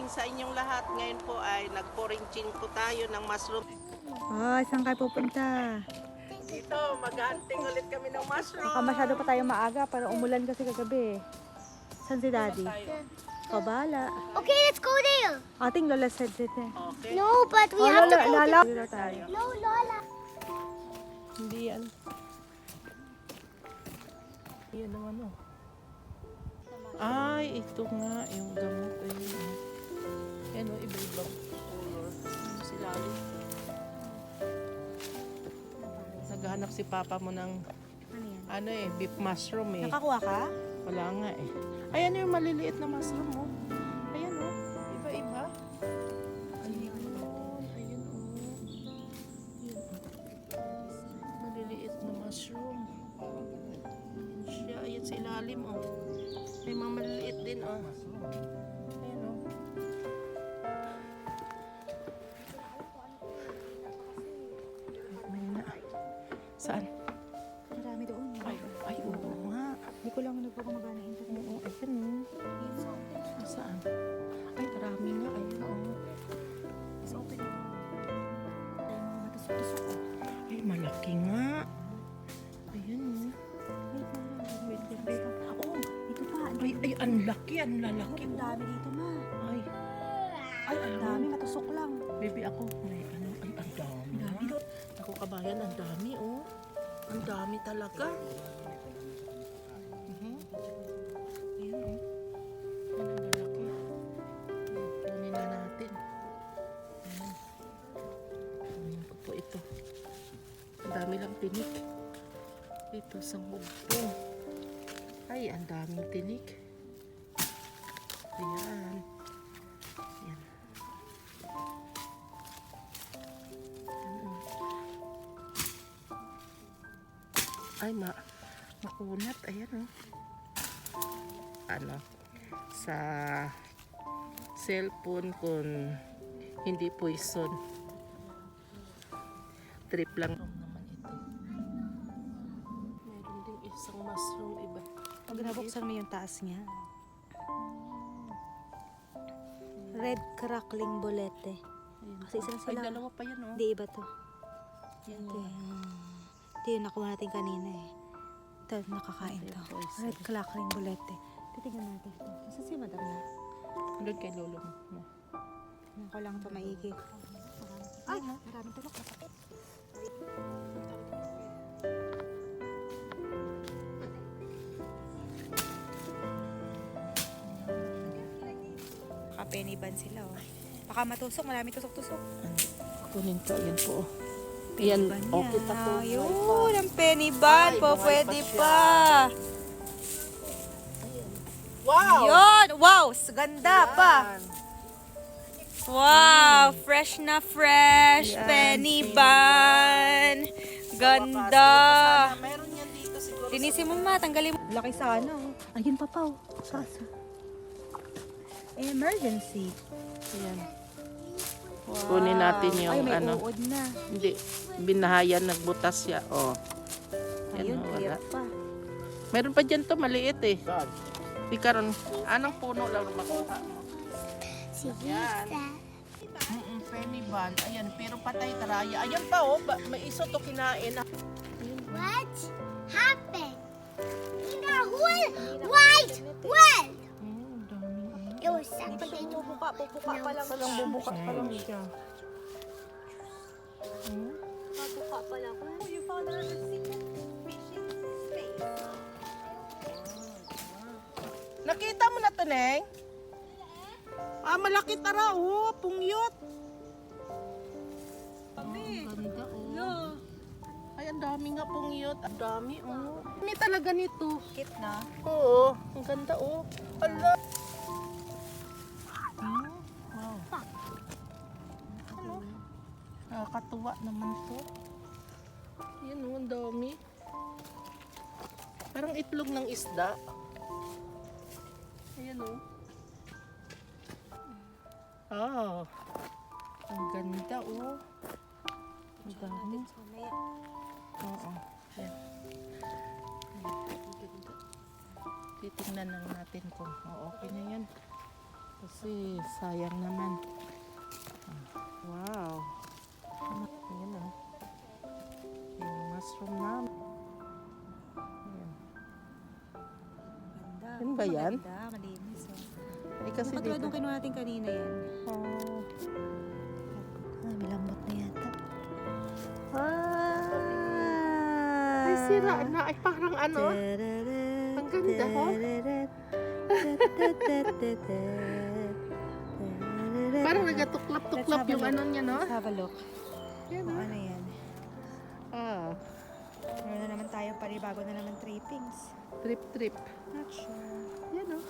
sa inyong lahat. Ngayon po ay nag-4-inching po tayo ng mushroom. Ah, saan kayo pupunta? Dito, mag-hunting ulit kami ng mushroom. Baka masyado pa tayo maaga para umulan kasi kagabi. Saan si Daddy? Kabala. Okay, let's go there. Ating Lola said it eh. Okay. No, but we have to go Lala. there. No, Lola. Hindi yan. Yan ang ano. Ay, ito nga, yung gamot. Ayun. Yan o, iba-ibang color. Ano sila? Naghahanap si Papa mo ng Ano yan? beef mushroom eh. Nakakuha ka? Wala nga eh. Ayan yung maliliit na mushroom oh. Ayan oh. Iba-iba. Ayun. Ayun oh. Ayun oh. Maliliit na mushroom. Ayan siya. Ayan sa ilalim oh. May mga maliliit din oh. Ayan oh. Ayun na. Saan? Marami doon. Ay, oo nga. Hindi ko lang nagpapamagana internet. Oo, ayun oh. Saan? Ay, marami nga. Ayun oh. It's open. Ay, mga matusok-tusok. Ay, malaki nga. Ayun oh. Wait, wait. Oh, ito pa. Ay, ang laki, ang lalaki. Ang dami dito, ma. Ay, Ang dami, matusok lang. baby ako. May ano, ay, ang dami. Ang dami. Ako kabayan, ang dami oh. Ang dami talaga. Ayun oh. Yan ang lalaki. Kunin na natin. Ayan. Kunin ko po ito. Ang dami lang tinik. Ito sa bugtong. Ay, ang daming tinik. Ayan. Ayan. Ay, makunat. Ayan, oh. Ano, sa cellphone kung hindi poison. Trip lang. Naman ito. Meron ding isang mushroom iba. Pag nabuksan mo yung taas niya. Red crackling bolete. Ayan. Kasi isa na sila. Ay, dalawa pa yan, oh. Hindi, iba to. Yan, Ito, oh. ito yung nakuha natin kanina eh. Ito, nakakain to. Ito, isa. Red crackling bolete. Titignan natin ito. Kasi si madam na. Doon kay lolo mo. Tingnan ko lang ito maigi. Ay, maraming tulok. Penny ban sila oh. Baka matusok, marami tusok-tusok. Kunin ko, yan po. Yan, Ban okay yan. pa to. Ayun, ang penny ban Ay, po, buhay pwede pa siya. pa. Wow! Yun, wow, ganda pa. Yan. Wow, fresh na fresh, Yan, penny penny ban. Ganda. Sana meron yan dito siguro. Linisin mo ma, tanggalin mo. Laki sana oh. Ayun pa pa oh. Sasa. Emergency. Yan. Wow. Kunin natin yung Ay, may ano. uod na. Hindi, binahayan, nagbutas siya. Oh. Yan, Ayun, oh, clear wala. pa. Meron pa dyan to, maliit eh. Di karon, anong puno lang makuha mo? Sige, Yan. Penny ban. Ayan, pero patay taraya. Ayan pa oh, may iso to kinain. what happened in the whole wide world? Dami. It was something. Pupuka pa lang. Palang bubukas pa lang siya. Pupuka pa lang. Oh, you found another secret fishing space. Nakita mo na to, Neng? Ah, malaki tara, oh, pungyot. Dami. Ganda, oh. No. Ay, ang dami nga pungyot. Ang dami, oh. Ini talaga nito. Kit na. Oo, ang ganda, oh. Ala. Wow. Ano? Nakakatuwa naman to. Yan, oh, ang dami. Parang itlog ng isda. Ayan, oh. Oh. Ang ganda, oh. Ang dami. Oo. Yan. Ang ganda. Titingnan lang natin kung okay na yan. Kasi sayang naman. Wow. Ayan o. Yung mushroom namin. Ayan. Ganda. Yan ba yan? Maganda, malinis. Oh. Ay kasi Katulad dito. nung kinuha natin kanina yan. Oh. Malambot na yata. Ay, sira na. Ay, parang ano. Ang ganda, ho. Parang nagatuklap-tuklap Let's have a yung look. ano niya, no? Let's have a look. Yan, Kung oh. ano yan. Ah, Meron na naman tayo panibago na naman trippings. trip-trip. Not sure. Yan, oh.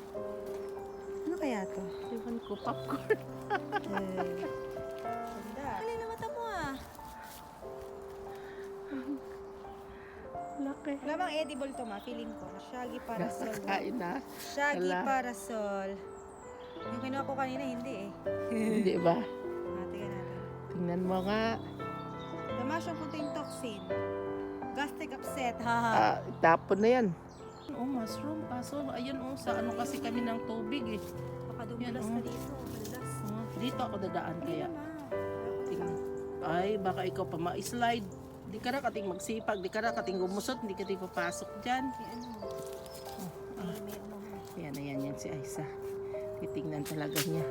Ano kaya to? Ewan ko, popcorn. Ganda. Alin na mata mo ah. Laki. Wala bang edible to ma? Feeling ko. Shaggy parasol. Nakakain na. Shaggy Wala. parasol. Yung kinuha ko kanina, hindi eh. Hindi ba? Tingnan natin. Tingnan mo nga. The mushroom contain toxin. Gastric upset. Haha. Ah, tapon na yan. Oh, mushroom. Kaso, ayun oh, sa ano kasi kami ng tubig eh. Baka dumulas Yan, na oh. dito. Malas. Oh, dito ako dadaan Hindi kaya. naman. Tingnan. Ay, baka ikaw pa ma-slide. Di ka na kating magsipag, di ka na kating gumusot, di ka di papasok dyan. Ano? May mo. Yan, ayan yan si Aisa. Titingnan talaga niya.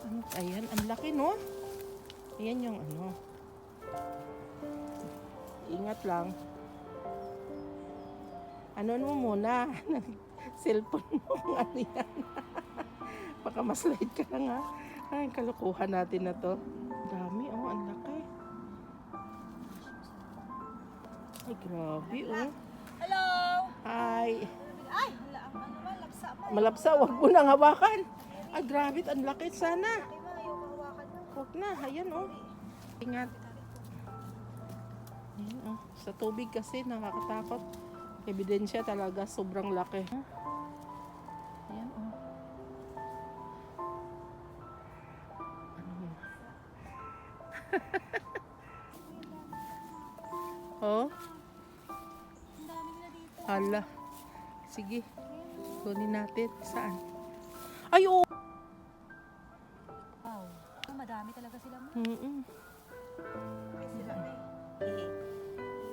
Ano, ayan, ang laki no? Ayan yung ano. Ingat lang. Ano mo muna? Cellphone mo kung ano yan. Baka maslide ka lang ha. Ay, kalukuhan natin na to. Dami oh, ang laki. Ay, grabe oh. Hello! Hi. Ay! Hala, ang ano ba? Lapsa mo. Malapsa, wag mo nang hawakan. Ay, grabe, ang laki sana. Diba? Ayaw kahawakan na. Huwag na, ayan oh. Ingat. Ayan oh. Sa tubig kasi, nakakatakot. Ebidensya talaga, sobrang laki. Ayan oh. Ano yun? Oh? Ang dami nila dito. Hala. Sige. Kunin natin. Saan? Ay, oo. Wow. Madami talaga sila mo. Ay, sila na eh.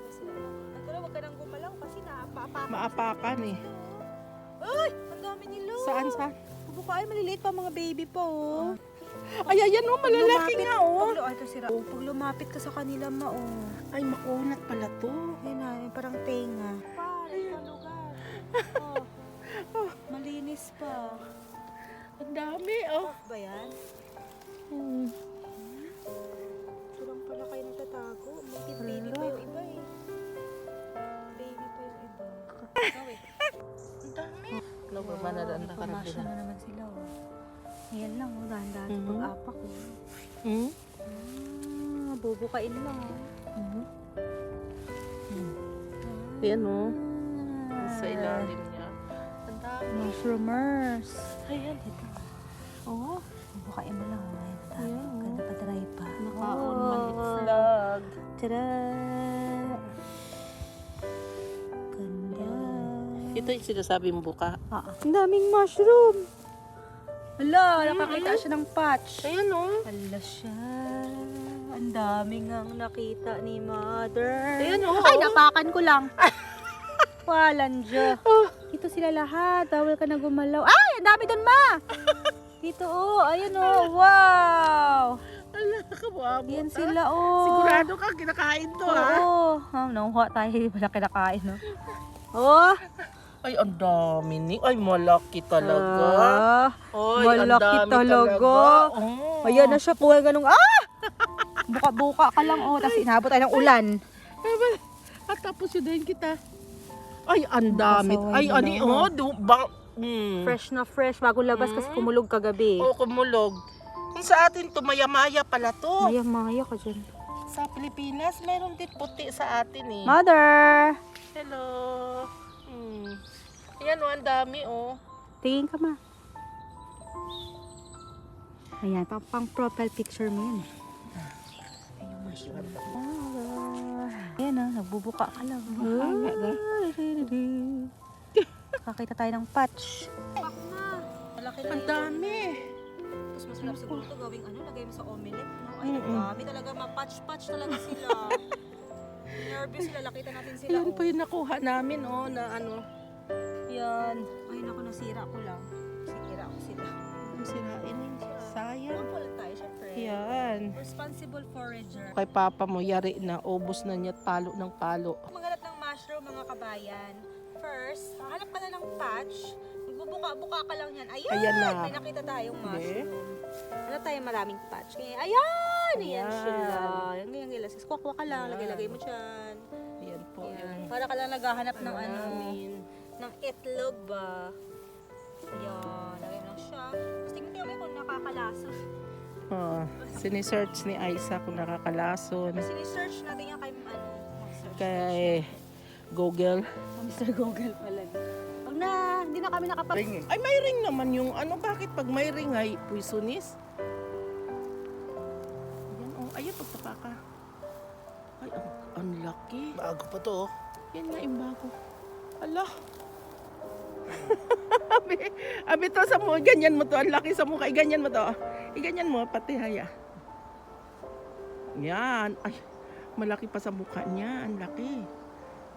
Sila na. Natuloy, huwag ka nang gumalaw kasi naapa-apa. Maapakan eh. Ay! Ang dami nila. Saan, saan? Buka ay maliliit pa mga baby pa oh. Ay, ayan oh. Malalaki nga oh. Ay, ito sira. Pag lumapit ka sa kanila ma oh. Ay, makunat pala to. Ayun na, yung parang tenga. Parang sa lugar. Oh. Malinis pa. Ang dami oh. Ba yan? Hmm. Surang pala kayo nagtatago. Bakit baby pa yung iba eh. Baby pa yung iba. Ikaw eh. Ang dami. Ano ba ba nadanda ka na Pumasya na naman sila oh. Ayan lang oh, dahan-dahan Mhm. pag-apak oh. Hmm? Bubukain lang oh. Ayan oh. Sa ilalim niya. Ang dami. Mushroomers. Ayan. Ito. Oh. Bubukain mo lang oh. Ayan, dami. Ayan, oh. Ganda pa dry pa. Nakaon Oh. malislag. Tada! Ganda. Ito yung sinasabi mo buka. Ang daming mushroom. Hala, nakakita siya ng patch. Ayan oh. Hala siya. Ang daming ang nakita ni Mother. Ayan oh. Ay, napakan ko lang. Walang Diyo. Dito sila lahat. Bawal ka na gumalaw. Ay, ang dami doon, ma. Dito, oh. Ayun, oh. Wow. Ala, kabuabo. Yan sila, oh. Sigurado ka, kinakain to ha. Oo. Nakuha tayo. Wala kinakain, no? Oh. Ay, ang dami ni. Ay, malaki talaga. Ah, Ay, ang malaki dami talaga. Oh. Ayan na siya. Puwag ganun. Ah! Buka-buka ka lang, oh. Tapos inabot tayo ng ulan. At tapos yun din kita. Ay, ang dami. Makasaway Ay, na ani, lang. oh, bang, Fresh na fresh. Bago labas kasi kumulog kagabi. Oh, kumulog. Kung sa atin to, maya-maya pala to. Maya-maya ka dyan. Sa Pilipinas, meron din puti sa atin eh. Mother! Hello. Ayan oh, ang dami oh. Tingin ka, ma. Ayan, pang profile picture mo yan. Ayan na, nagbubuka ka lang. Nakakita tayo ng patch. Pak na. Malaki na Ang dami. Tapos masarap siguro ito gawing ano, lagay mo sa omelette. No? Ay, ang Mm-mm. dami talaga. Ma-patch-patch talaga sila. Nervous sila. Lakitan natin sila. Ayan po yung nakuha namin, oh, na ano. Yan. Ay, naku, nasira ko lang. Sira ko sila. Ang sirain yun. Sayang. Huwag lang tayo, syempre. Yan. Responsible forager. Kay papa mo, yari na. Ubos na niya at palo ng palo. Maghanap ng mushroom, mga kabayan. First, hanap ka na ng patch. Magbubuka-buka ka lang yan. Ayan! Ayan na. May nakita tayong Hindi. mushroom. Hanap tayo maraming patch. Kaya, ayan! Ayan Ayan. sila. Yan, ganyan, ganyan. Kuha ka lang. Ayan. Lagay-lagay mo dyan. Ayan po. Ayan. Yung Para ka lang naghahanap ng ano, namin. ng itlog ba. Ayan. Lagay mo lang siya. Tapos tingnan mo kung nakakalason. Oh, sinisearch ni Aiza kung nakakalason. Sini-search natin yan kay ano. Mag-search. Kay Google. Mr. Google pala. Pag na, hindi na kami nakapag... Ay, may ring naman yung ano. Bakit pag may ring ay poisonous? Ayan, oh. Ayun, pagtapa ka. Ay, ang laki. Bago pa to, oh. Yan nga yung bago. Ala. abi to sa mo. Ganyan mo to. Ang laki sa mukha. Ganyan mo to. Ganyan mo. Pati haya. Yan. Ay, malaki pa sa mukha niya. Ang laki.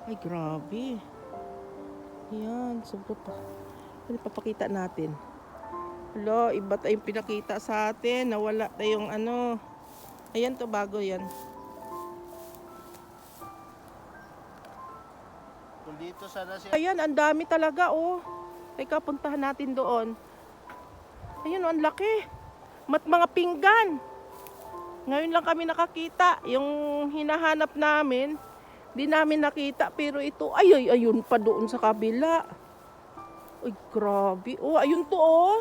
Ay, grabe. Yan. Sobra pa. Ano papakita natin? Alo, iba tayong pinakita sa atin. Nawala tayong ano. Ayan to, bago yan. Kung dito sana siya. Ayan, ang dami talaga, oh. Teka, puntahan natin doon. Ayan, oh, ang laki. Mga pinggan. Ngayon lang kami nakakita. Yung hinahanap namin, di namin nakita. Pero ito, ayun pa doon sa kabila. Ay, grabe. Oh, ayun to, oh.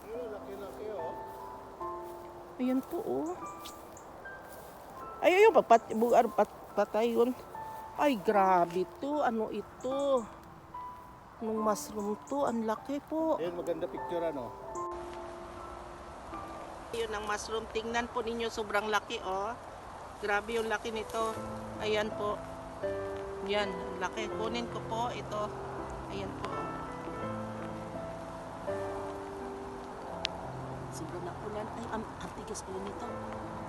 Laki-laki, oh. Ayan po, oh. Ay, ayun, patay yun. Ay, grabe to. Ano ito? Anong mushroom to? Ang laki po. Ayun, maganda picture, ano? Yun ang mushroom. Tingnan po ninyo, sobrang laki, oh. Grabe yung laki nito. Ayan po. Yan, ang laki. Kunin ko po ito. Ayan po. Sobrang nakulan. Ay, ang tigas po nito.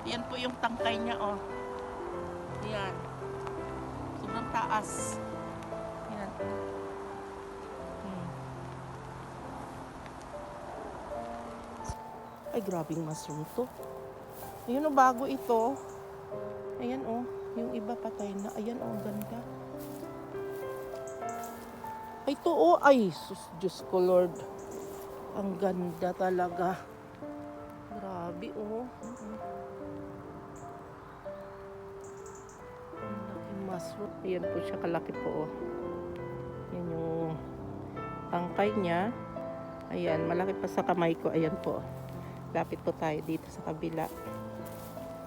Ayan po yung tangkay niya, oh. Ayan. Sobrang taas. Ayan. Ay, grabing mushroom to. Ayun, oh, bago ito. Ayan, oh. Yung iba patay na. Ayan, oh, ang ganda. Ay, ito, oh. Ay, sus, Diyos ko, Lord. Ang ganda talaga. Grabe, oh. Ang laking mushroom. Ayan po siya, kalaki po, oh. Yan yung tangkay niya. Ayan, malaki pa sa kamay ko. Ayan po. Lapit po tayo dito sa kabila.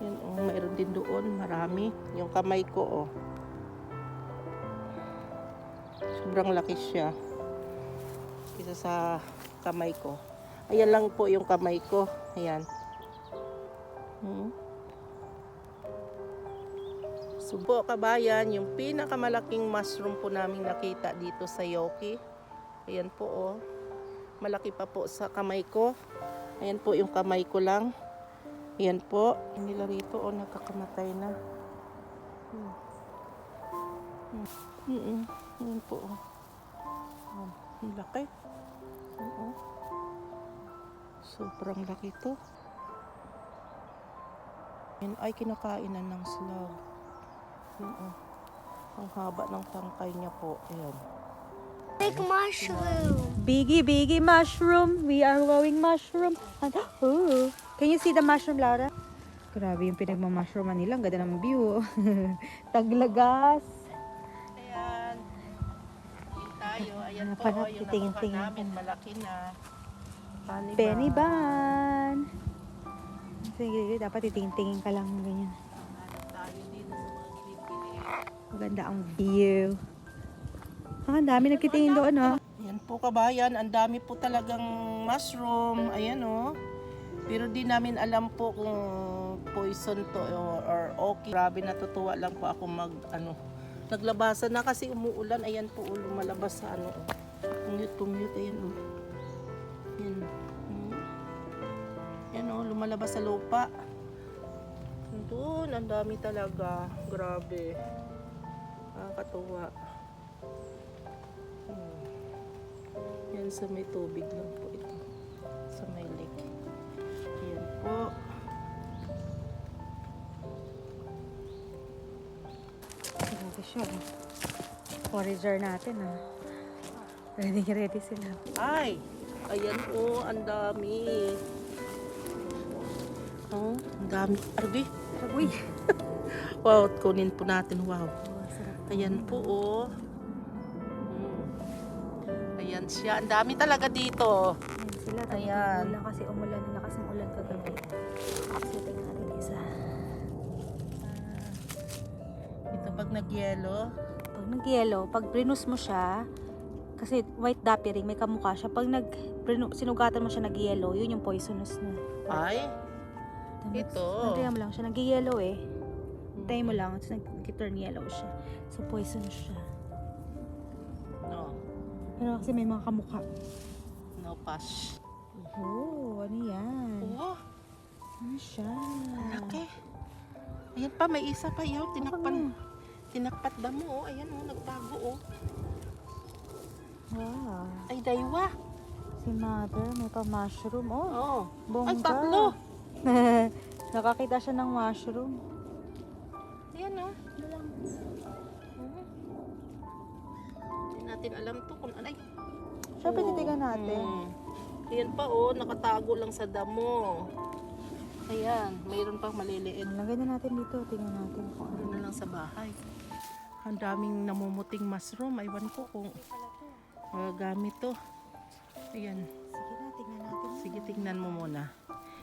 Yan, oh, mayroon din doon. Marami. Yung kamay ko, oh. Sobrang laki siya. Isa sa kamay ko. Ayan lang po yung kamay ko. Ayan. So po, kabayan, yung pinakamalaking mushroom po namin nakita dito sa Yoki. Ayan po, oh. Malaki pa po sa kamay ko. Ayan po yung kamay ko lang. Ayan po. Nila rito, oh, nakakamatay na. Ayan po, oh. Oh, ang laki. Oo. Sobrang laki to. Ayan, ay kinakainan ng slug. Ayan, oh. Ang haba ng tangkay niya po. Ayan. Big mushroom. Biggie mushroom. We are growing mushroom. Oh. Can you see the mushroom, Laura? Grabe yung pinagmamushrooman nila. Ang ganda ng view. Taglagas. Ayan. Ayan tayo. Ayan po, Napanap, oh, yung titingin-tingin. nakuha namin. Malaki na. Penny ban. Sige, dapat titingin ka lang ganyan. Tayo dito sa mga gilid-gilid. Maganda ang view. Ang dami nagtitingin doon, oh. Ayan po, kabayan, ang dami po talagang mushroom. Ayan, oh. Pero di namin alam po kung poison to or okay. Grabe, natutuwa lang po ako naglabasan na kasi umuulan. Ayan po, lumalabas sa ano. Oh. Pumute, ayan o. Yan. Yan o, lumalabas sa lupa. Doon, ang dami talaga. Grabe. Nakakatuwa. Yan sa may tubig lang po ito. Sa may lake. Yan po. Grabe siya. Forager natin ah. Ready sila. Ay! Ayan po, ang dami. Oh, ang dami. Arbi. Uy! Wow, kunin po natin. Wow. Sarap. Ayan po, oh. Ayan siya. Ang dami talaga dito. Ayan sila. Tapos Ayan. umulan kasi umulan. Lakas ng ulan kagabi. So, tingnan natin isa. Ito pag nag-yellow. Pag nag-yellow, pag brinus mo siya, kasi white dappy ring, may kamukha siya. Pag sinugatan mo siya nag-yellow, yun yung poisonous na. Ay, ito. Antayin mo lang siya, nag-yellow eh. Antayin mo lang, tapos nag-turn yellow siya. So poisonous siya. No. Pero kasi may mga kamukha. No pass. Oh, ano yan? Oh, Ano siya? laki. Ayan pa, may isa pa yun. Tinakpat damo, oh. Ayan, oh, nagtago, oh. Wow. Ay, daywa. Si mother, may pa mushroom. Oh, Oh. bongga. Ay, tatlo. Nakakita siya ng mushroom. Ayan, oh. Hindi natin alam to kung anay. Siyempre, titigan natin. Ayan pa, oh. Nakatago lang sa damo. Ayan, mayroon pang maliliit. Lagyan na natin dito. Tingnan natin kung ano. Ano na lang sa bahay. Ang daming namumuting mushroom. Aywan ko kung gamit to. Ayan. Sige na, tingnan natin. Sige, tingnan mo muna.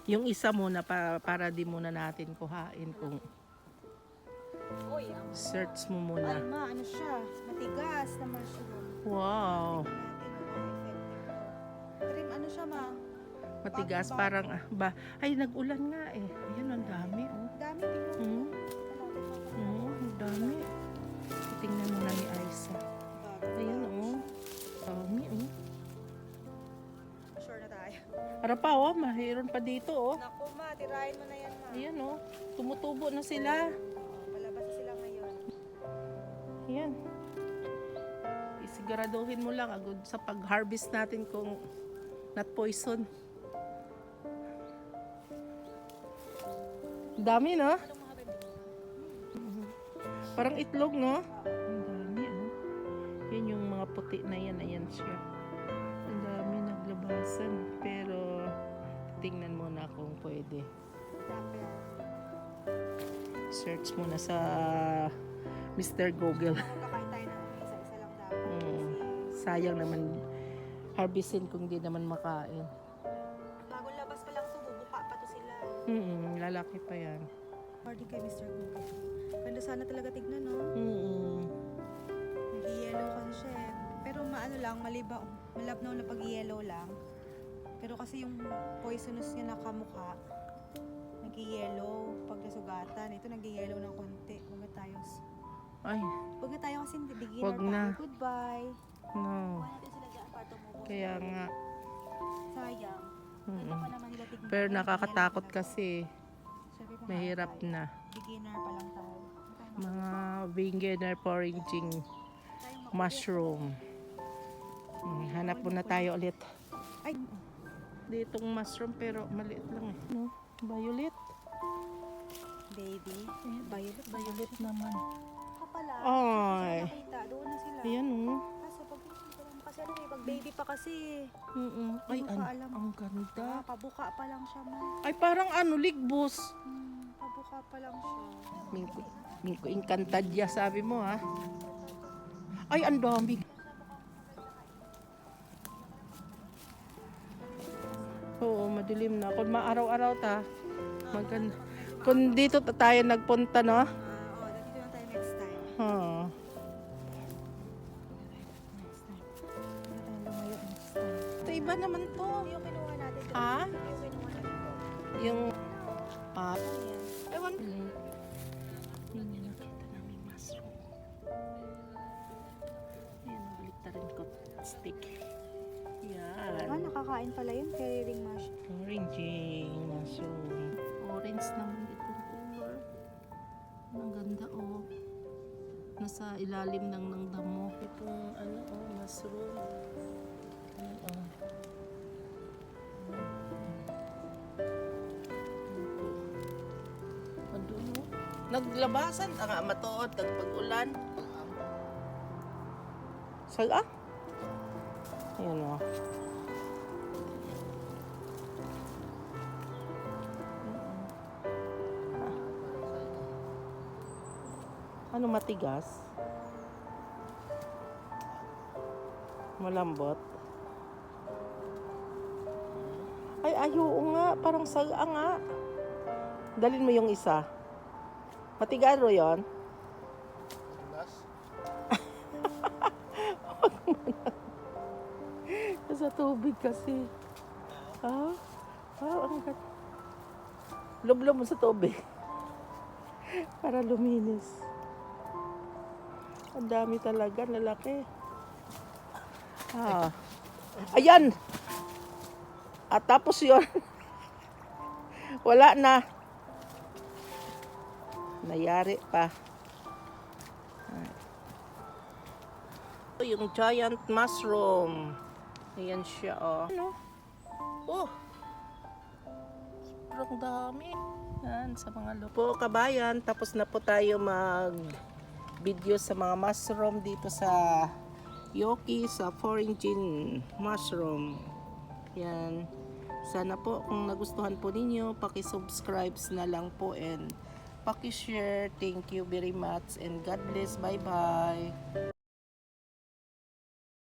Yung isa muna para di muna natin kuhain kung Uy, search mo muna. Alma, ano siya? Matigas na mushroom. Wow. Trim, ano siya ma? Matigas parang ay nag-ulan nga eh. Ayan, ang dami oh. Dami tingnan. Ang dami. Tingnan mo na ni Aisa. Ayan oh. Dami oh. Sure na tayo. Para pa oh, mayroon pa dito oh. Naku ma, tirahin mo na yan ma. Ayan oh. Tumutubo na sila. Palabas na sila ngayon. Ayan. Isiguraduhin mo lang agad sa pag-harvest natin kung not poison. Dami no? Parang itlog no? Ang dami oh. Yan yung mga puti na yan. Ayan siya. Ang dami naglabasan. Pero tingnan mo na kung pwede. Search mo na sa Mr. Google. Kakain tayo ng isa-isa lang dapat. Sayang naman harvestin kung di naman makain. Bagong labas pa lang to, bubuka pa to sila. Lalaki pa yan. Party kay Mr. Google. Ganda sana talaga tignan, no? Nag-yellow kasi siya eh. Pero maano lang, malabnaw na pag-yellow lang. Pero kasi yung poisonous niya na kamukha, nag-yellow pag nasugatan. Ito nag-yellow ng konti. Huwag na tayo. Ay, Huwag na tayo kasi beginner Huwag na. tayo. Goodbye. no. Kuha natin sila dyan para tumubo. Kaya nga. Sayang. Ganda pa naman nila tignan. Pero nakakatakot kasi. Siyempre, kung Mahirap tayo, na. beginner pa lang tayo. Mga beginner foraging mushroom. Hanap muna tayo ulit. Ay, Ditong mushroom pero maliit lang eh. No? Violet. baby. Violet. Violet naman. Kapala. Ay. Nakita, doon na sila. Ayan oh. Kaso kasi ano eh, pag baby pa kasi, Ay, Hindi ko pa alam. ang ganda. pabuka pa lang siya man. Ay, parang ligbos. Pabuka pa lang siya. Mingko Encantadya, sabi mo ha. Ay, ang dami. Oo, madilim na. Kung maaraw-araw ta, maganda. Kung dito tayo nagpunta, no? Oo, dito na tayo next time. Huh. Dito tayo lumayo next time. Ito iba naman to. Yung kinuha natin. Ha? Yung kinuha natin to. Yung... Ano yan? Ewan. Hindi nakita namin mushroom. Ayan, balik rin ko. plastic. Ah, Yan. nakakain pala yun. Carrying mushroom. Oranging mushroom. Orange naman itong color. Ang ganda oh. Nasa ilalim ng damo. Itong ano oh, mushroom. Ayan, oh. Andun oh. Naglabasan nga matuod nagpag-ulan. Saga? Ayan oh. Ano matigas? Malambot? Ay, ayo nga. Parang saga nga. Dalin mo yung isa. Matigaro yon. Tulas. Sa tubig kasi. Ha? Ang ganda. Lublob mo sa tubig. Para luminis. Ang dami talaga, lalaki. Ah. Ayan! At tapos yun. Wala na. Nayari pa. Yung giant mushroom. Ayan siya, oh. Ano? Oh! Sobrang dami. Yan, sa mga lupo. Kabayan, tapos na po tayo mag-video sa mga mushroom dito sa Yoki, sa Foreign mushroom. Yan. Sana po kung nagustuhan po ninyo, paki-subscribe na lang po and paki-share. Thank you very much and God bless. Bye-bye.